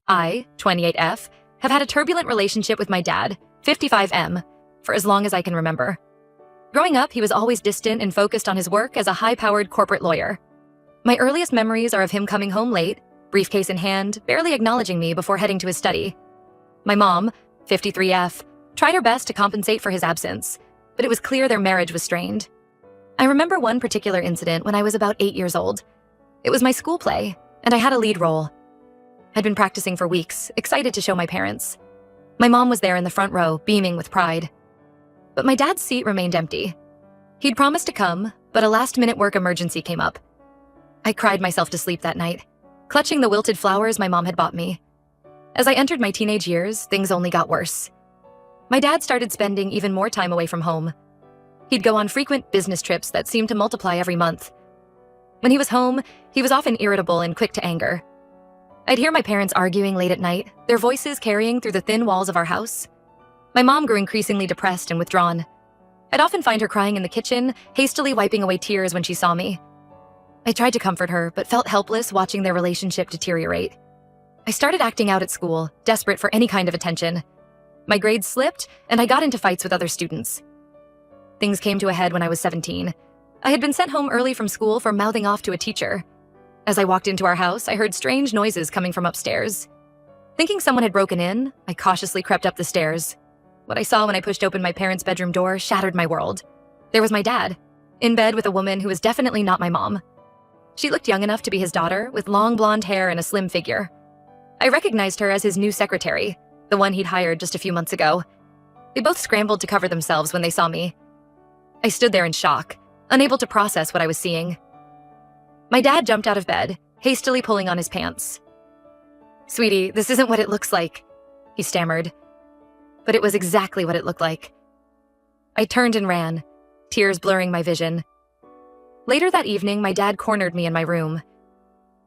I, 28F, have had a turbulent relationship with my dad, 55M, for as long as I can remember. Growing up, he was always distant and focused on his work as a high-powered corporate lawyer. My earliest memories are of him coming home late, briefcase in hand, barely acknowledging me before heading to his study. My mom, 53F, tried her best to compensate for his absence, but it was clear their marriage was strained. I remember one particular incident when I was about 8 years old. It was my school play, and I had a lead role. I'd been practicing for weeks, excited to show my parents. My mom was there in the front row, beaming with pride. But my dad's seat remained empty. He'd promised to come, but a last-minute work emergency came up. I cried myself to sleep that night, clutching the wilted flowers my mom had bought me. As I entered my teenage years, things only got worse. My dad started spending even more time away from home. He'd go on frequent business trips that seemed to multiply every month. When he was home, he was often irritable and quick to anger. I'd hear my parents arguing late at night, their voices carrying through the thin walls of our house. My mom grew increasingly depressed and withdrawn. I'd often find her crying in the kitchen, hastily wiping away tears when she saw me. I tried to comfort her, but felt helpless watching their relationship deteriorate. I started acting out at school, desperate for any kind of attention. My grades slipped, and I got into fights with other students. Things came to a head when I was 17. I had been sent home early from school for mouthing off to a teacher. As I walked into our house, I heard strange noises coming from upstairs. Thinking someone had broken in, I cautiously crept up the stairs. What I saw when I pushed open my parents' bedroom door shattered my world. There was my dad, in bed with a woman who was definitely not my mom. She looked young enough to be his daughter, with long blonde hair and a slim figure. I recognized her as his new secretary, the one he'd hired just a few months ago. They both scrambled to cover themselves when they saw me. I stood there in shock, unable to process what I was seeing. My dad jumped out of bed, hastily pulling on his pants. "Sweetie, this isn't what it looks like," he stammered. But it was exactly what it looked like. I turned and ran, tears blurring my vision. Later that evening, my dad cornered me in my room.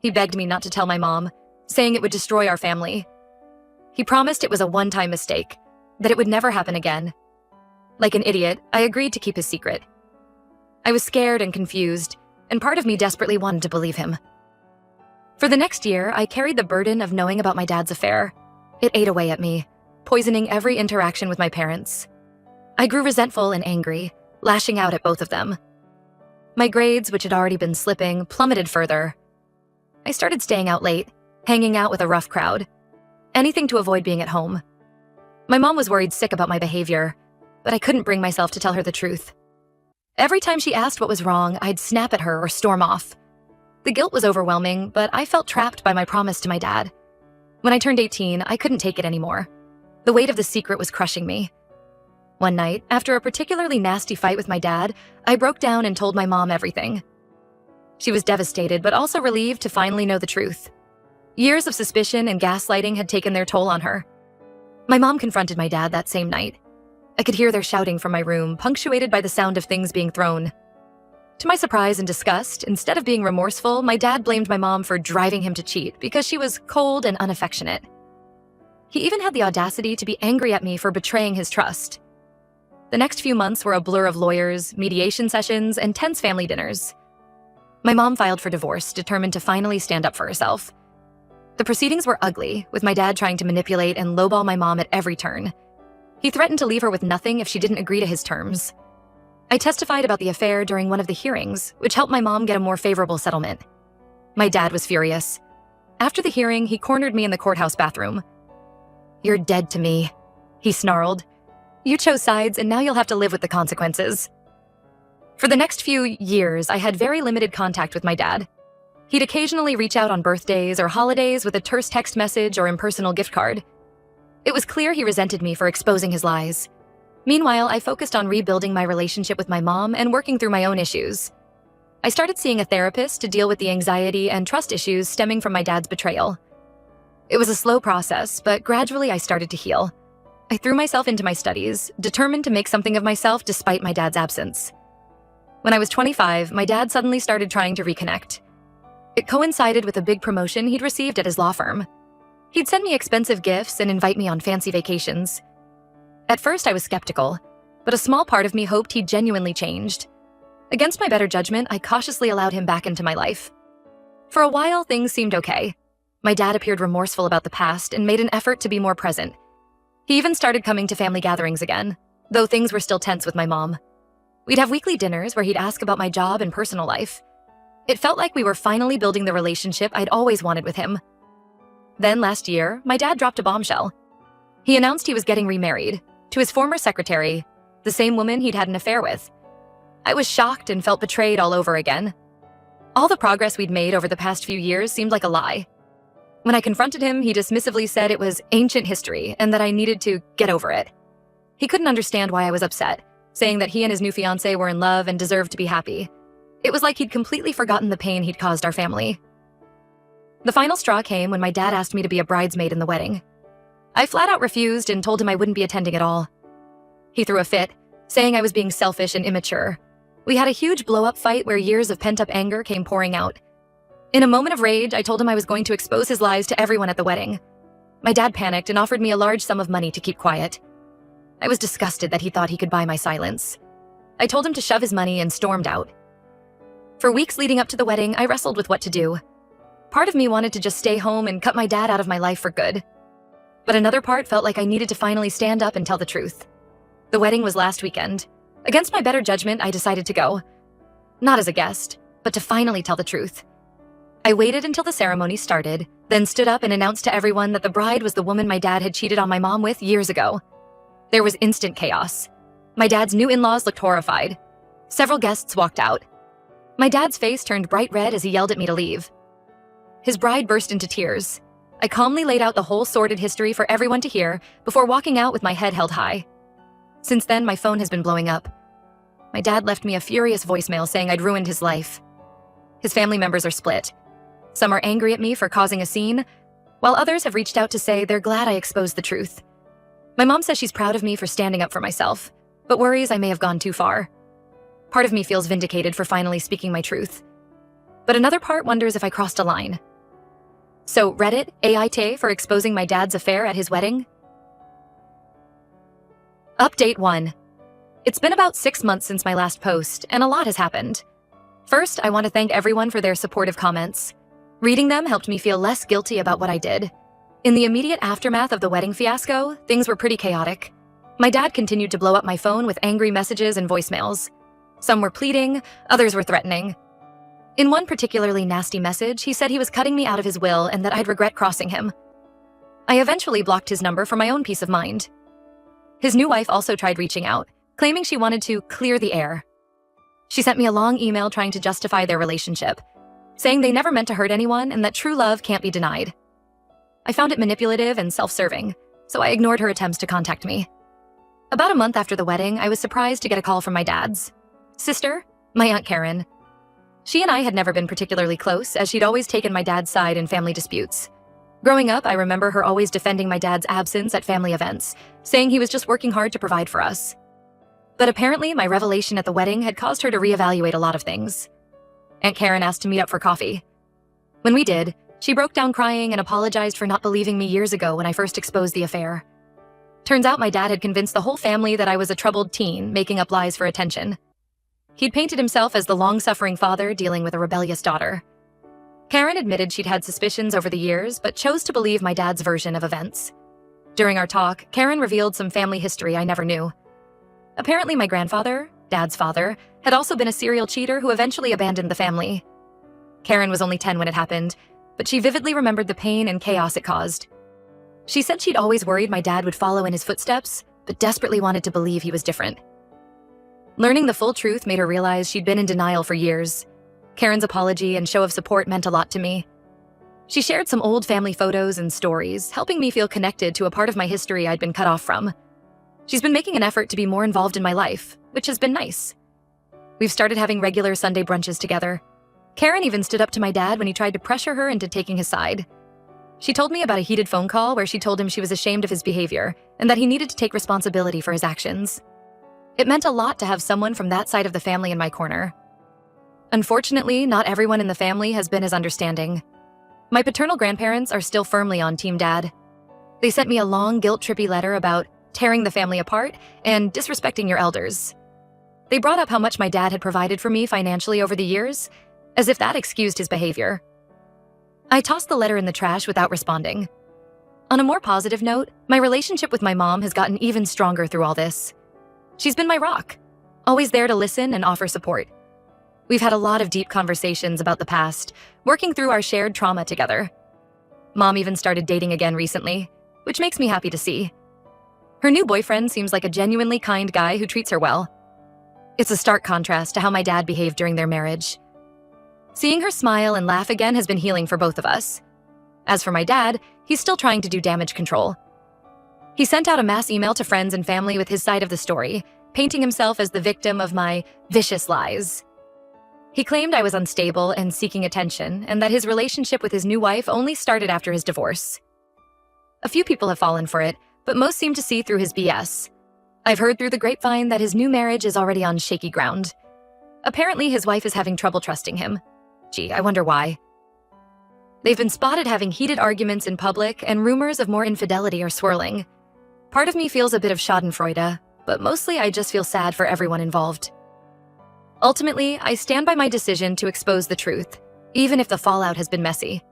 He begged me not to tell my mom, saying it would destroy our family. He promised it was a one-time mistake, that it would never happen again. Like an idiot, I agreed to keep his secret. I was scared and confused, and part of me desperately wanted to believe him. For the next year, I carried the burden of knowing about my dad's affair. It ate away at me, poisoning every interaction with my parents. I grew resentful and angry, lashing out at both of them. My grades, which had already been slipping, plummeted further. I started staying out late, hanging out with a rough crowd. Anything to avoid being at home. My mom was worried sick about my behavior, but I couldn't bring myself to tell her the truth. Every time she asked what was wrong, I'd snap at her or storm off. The guilt was overwhelming, but I felt trapped by my promise to my dad. When I turned 18, I couldn't take it anymore. The weight of the secret was crushing me. One night, after a particularly nasty fight with my dad, I broke down and told my mom everything. She was devastated, but also relieved to finally know the truth. Years of suspicion and gaslighting had taken their toll on her. My mom confronted my dad that same night. I could hear their shouting from my room, punctuated by the sound of things being thrown. To my surprise and disgust, instead of being remorseful, my dad blamed my mom for driving him to cheat because she was cold and unaffectionate. He even had the audacity to be angry at me for betraying his trust. The next few months were a blur of lawyers, mediation sessions, and tense family dinners. My mom filed for divorce, determined to finally stand up for herself. The proceedings were ugly, with my dad trying to manipulate and lowball my mom at every turn. He threatened to leave her with nothing if she didn't agree to his terms. I testified about the affair during one of the hearings, which helped my mom get a more favorable settlement. My dad was furious. After the hearing, he cornered me in the courthouse bathroom. "You're dead to me," he snarled. "You chose sides, and now you'll have to live with the consequences." For the next few years, I had very limited contact with my dad. He'd occasionally reach out on birthdays or holidays with a terse text message or impersonal gift card. It was clear he resented me for exposing his lies. Meanwhile, I focused on rebuilding my relationship with my mom and working through my own issues. I started seeing a therapist to deal with the anxiety and trust issues stemming from my dad's betrayal. It was a slow process, but gradually I started to heal. I threw myself into my studies, determined to make something of myself despite my dad's absence. When I was 25, my dad suddenly started trying to reconnect. It coincided with a big promotion he'd received at his law firm. He'd send me expensive gifts and invite me on fancy vacations. At first, I was skeptical, but a small part of me hoped he'd genuinely changed. Against my better judgment, I cautiously allowed him back into my life. For a while, things seemed okay. My dad appeared remorseful about the past and made an effort to be more present. He even started coming to family gatherings again, though things were still tense with my mom. We'd have weekly dinners where he'd ask about my job and personal life. It felt like we were finally building the relationship I'd always wanted with him. Then last year, my dad dropped a bombshell. He announced he was getting remarried to his former secretary, the same woman he'd had an affair with. I was shocked and felt betrayed all over again. All the progress we'd made over the past few years seemed like a lie. When I confronted him, he dismissively said it was ancient history and that I needed to get over it. He couldn't understand why I was upset, saying that he and his new fiancée were in love and deserved to be happy. It was like he'd completely forgotten the pain he'd caused our family. The final straw came when my dad asked me to be a bridesmaid in the wedding. I flat out refused and told him I wouldn't be attending at all. He threw a fit, saying I was being selfish and immature. We had a huge blow-up fight where years of pent-up anger came pouring out. In a moment of rage, I told him I was going to expose his lies to everyone at the wedding. My dad panicked and offered me a large sum of money to keep quiet. I was disgusted that he thought he could buy my silence. I told him to shove his money and stormed out. For weeks leading up to the wedding, I wrestled with what to do. Part of me wanted to just stay home and cut my dad out of my life for good. But another part felt like I needed to finally stand up and tell the truth. The wedding was last weekend. Against my better judgment, I decided to go. Not as a guest, but to finally tell the truth. I waited until the ceremony started, then stood up and announced to everyone that the bride was the woman my dad had cheated on my mom with years ago. There was instant chaos. My dad's new in-laws looked horrified. Several guests walked out. My dad's face turned bright red as he yelled at me to leave. His bride burst into tears. I calmly laid out the whole sordid history for everyone to hear before walking out with my head held high. Since then, my phone has been blowing up. My dad left me a furious voicemail saying I'd ruined his life. His family members are split. Some are angry at me for causing a scene, while others have reached out to say they're glad I exposed the truth. My mom says she's proud of me for standing up for myself, but worries I may have gone too far. Part of me feels vindicated for finally speaking my truth. But another part wonders if I crossed a line. So Reddit, AIT for exposing my dad's affair at his wedding? Update 1. It's been about 6 months since my last post, and a lot has happened. First, I want to thank everyone for their supportive comments. Reading them helped me feel less guilty about what I did. In the immediate aftermath of the wedding fiasco, things were pretty chaotic. My dad continued to blow up my phone with angry messages and voicemails. Some were pleading, others were threatening. In one particularly nasty message, he said he was cutting me out of his will and that I'd regret crossing him. I eventually blocked his number for my own peace of mind. His new wife also tried reaching out, claiming she wanted to clear the air. She sent me a long email trying to justify their relationship, saying they never meant to hurt anyone and that true love can't be denied. I found it manipulative and self-serving, so I ignored her attempts to contact me. About a month after the wedding, I was surprised to get a call from my dad's sister, my Aunt Karen. She and I had never been particularly close, as she'd always taken my dad's side in family disputes. Growing up, I remember her always defending my dad's absence at family events, saying he was just working hard to provide for us. But apparently, my revelation at the wedding had caused her to reevaluate a lot of things. Aunt Karen asked to meet up for coffee. When we did, she broke down crying and apologized for not believing me years ago when I first exposed the affair. Turns out my dad had convinced the whole family that I was a troubled teen, making up lies for attention. He'd painted himself as the long-suffering father dealing with a rebellious daughter. Karen admitted she'd had suspicions over the years, but chose to believe my dad's version of events. During our talk, Karen revealed some family history I never knew. Apparently my grandfather, Dad's father, had also been a serial cheater who eventually abandoned the family. Karen was only 10 when it happened, but she vividly remembered the pain and chaos it caused. She said she'd always worried my dad would follow in his footsteps, but desperately wanted to believe he was different. Learning the full truth made her realize she'd been in denial for years. Karen's apology and show of support meant a lot to me. She shared some old family photos and stories, helping me feel connected to a part of my history I'd been cut off from. She's been making an effort to be more involved in my life, which has been nice. We've started having regular Sunday brunches together. Karen even stood up to my dad when he tried to pressure her into taking his side. She told me about a heated phone call where she told him she was ashamed of his behavior and that he needed to take responsibility for his actions. It meant a lot to have someone from that side of the family in my corner. Unfortunately, not everyone in the family has been as understanding. My paternal grandparents are still firmly on Team Dad. They sent me a long, guilt-trippy letter about tearing the family apart and disrespecting your elders. They brought up how much my dad had provided for me financially over the years, as if that excused his behavior. I tossed the letter in the trash without responding. On a more positive note, my relationship with my mom has gotten even stronger through all this. She's been my rock, always there to listen and offer support. We've had a lot of deep conversations about the past, working through our shared trauma together. Mom even started dating again recently, which makes me happy to see. Her new boyfriend seems like a genuinely kind guy who treats her well. It's a stark contrast to how my dad behaved during their marriage. Seeing her smile and laugh again has been healing for both of us. As for my dad, he's still trying to do damage control. He sent out a mass email to friends and family with his side of the story, painting himself as the victim of my vicious lies. He claimed I was unstable and seeking attention, and that his relationship with his new wife only started after his divorce. A few people have fallen for it, but most seem to see through his BS. I've heard through the grapevine that his new marriage is already on shaky ground. Apparently, his wife is having trouble trusting him. Gee, I wonder why. They've been spotted having heated arguments in public, and rumors of more infidelity are swirling. Part of me feels a bit of schadenfreude, but mostly I just feel sad for everyone involved. Ultimately, I stand by my decision to expose the truth, even if the fallout has been messy.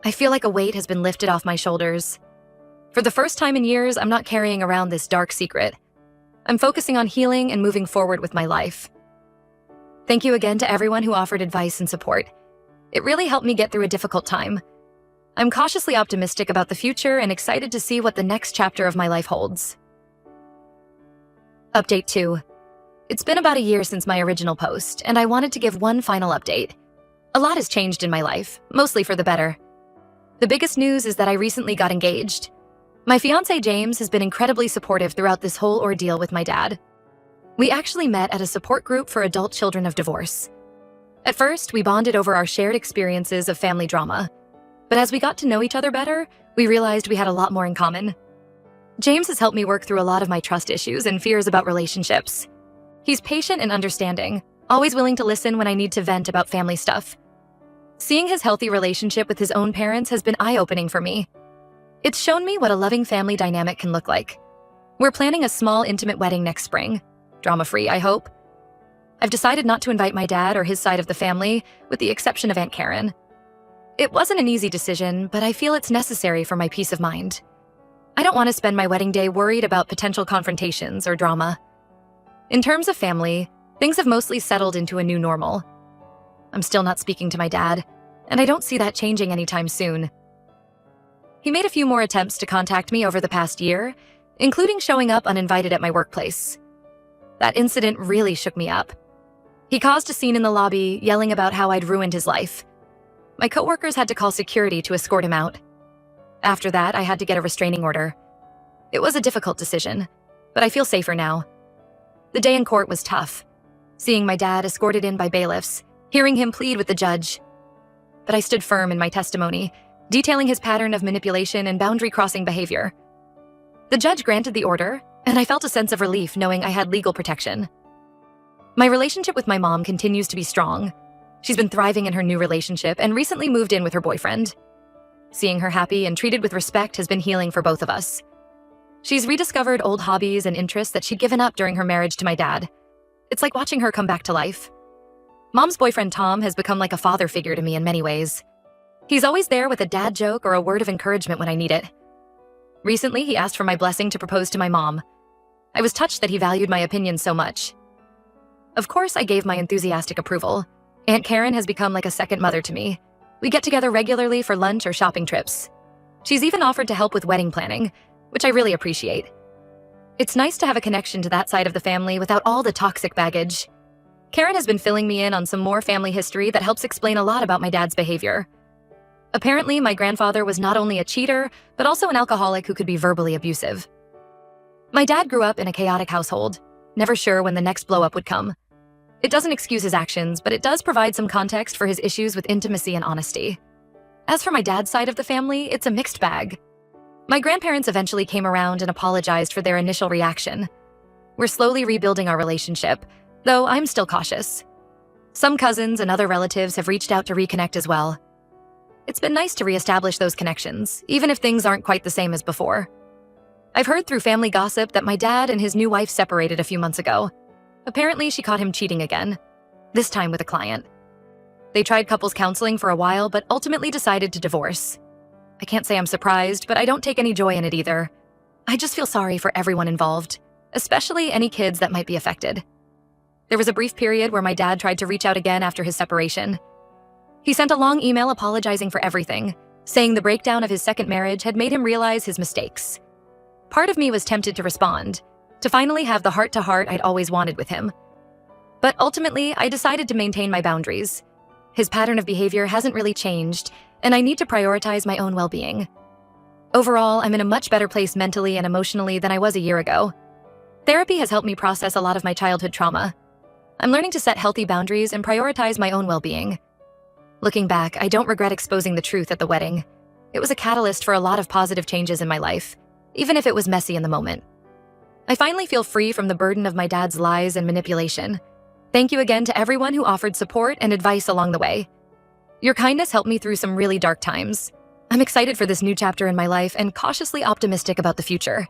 I feel like a weight has been lifted off my shoulders. For the first time in years, I'm not carrying around this dark secret. I'm focusing on healing and moving forward with my life. Thank you again to everyone who offered advice and support. It really helped me get through a difficult time. I'm cautiously optimistic about the future and excited to see what the next chapter of my life holds. Update 2. It's been about a year since my original post, and I wanted to give one final update. A lot has changed in my life, mostly for the better. The biggest news is that I recently got engaged. My fiancé James has been incredibly supportive throughout this whole ordeal with my dad. We actually met at a support group for adult children of divorce. At first, we bonded over our shared experiences of family drama. But as we got to know each other better, we realized we had a lot more in common. James has helped me work through a lot of my trust issues and fears about relationships. He's patient and understanding, always willing to listen when I need to vent about family stuff. Seeing his healthy relationship with his own parents has been eye-opening for me. It's shown me what a loving family dynamic can look like. We're planning a small, intimate wedding next spring. Drama-free, I hope. I've decided not to invite my dad or his side of the family, with the exception of Aunt Karen. It wasn't an easy decision, but I feel it's necessary for my peace of mind. I don't want to spend my wedding day worried about potential confrontations or drama. In terms of family, things have mostly settled into a new normal. I'm still not speaking to my dad, and I don't see that changing anytime soon. He made a few more attempts to contact me over the past year, including showing up uninvited at my workplace. That incident really shook me up. He caused a scene in the lobby, yelling about how I'd ruined his life. My coworkers had to call security to escort him out. After that, I had to get a restraining order. It was a difficult decision, but I feel safer now. The day in court was tough, seeing my dad escorted in by bailiffs, hearing him plead with the judge. But I stood firm in my testimony, detailing his pattern of manipulation and boundary-crossing behavior. The judge granted the order, and I felt a sense of relief knowing I had legal protection. My relationship with my mom continues to be strong. She's been thriving in her new relationship and recently moved in with her boyfriend. Seeing her happy and treated with respect has been healing for both of us. She's rediscovered old hobbies and interests that she'd given up during her marriage to my dad. It's like watching her come back to life. Mom's boyfriend Tom has become like a father figure to me in many ways. He's always there with a dad joke or a word of encouragement when I need it. Recently, he asked for my blessing to propose to my mom. I was touched that he valued my opinion so much. Of course, I gave my enthusiastic approval. Aunt Karen has become like a second mother to me. We get together regularly for lunch or shopping trips. She's even offered to help with wedding planning, which I really appreciate. It's nice to have a connection to that side of the family without all the toxic baggage. Karen has been filling me in on some more family history that helps explain a lot about my dad's behavior. Apparently, my grandfather was not only a cheater, but also an alcoholic who could be verbally abusive. My dad grew up in a chaotic household, never sure when the next blow-up would come. It doesn't excuse his actions, but it does provide some context for his issues with intimacy and honesty. As for my dad's side of the family, it's a mixed bag. My grandparents eventually came around and apologized for their initial reaction. We're slowly rebuilding our relationship, though I'm still cautious. Some cousins and other relatives have reached out to reconnect as well. It's been nice to reestablish those connections, even if things aren't quite the same as before. I've heard through family gossip that my dad and his new wife separated a few months ago. Apparently, she caught him cheating again, this time with a client. They tried couples counseling for a while, but ultimately decided to divorce. I can't say I'm surprised, but I don't take any joy in it either. I just feel sorry for everyone involved, especially any kids that might be affected. There was a brief period where my dad tried to reach out again after his separation. He sent a long email apologizing for everything, saying the breakdown of his second marriage had made him realize his mistakes. Part of me was tempted to respond, to finally have the heart-to-heart I'd always wanted with him. But ultimately, I decided to maintain my boundaries. His pattern of behavior hasn't really changed, and I need to prioritize my own well-being. Overall, I'm in a much better place mentally and emotionally than I was a year ago. Therapy has helped me process a lot of my childhood trauma. I'm learning to set healthy boundaries and prioritize my own well-being. Looking back, I don't regret exposing the truth at the wedding. It was a catalyst for a lot of positive changes in my life, even if it was messy in the moment. I finally feel free from the burden of my dad's lies and manipulation. Thank you again to everyone who offered support and advice along the way. Your kindness helped me through some really dark times. I'm excited for this new chapter in my life and cautiously optimistic about the future.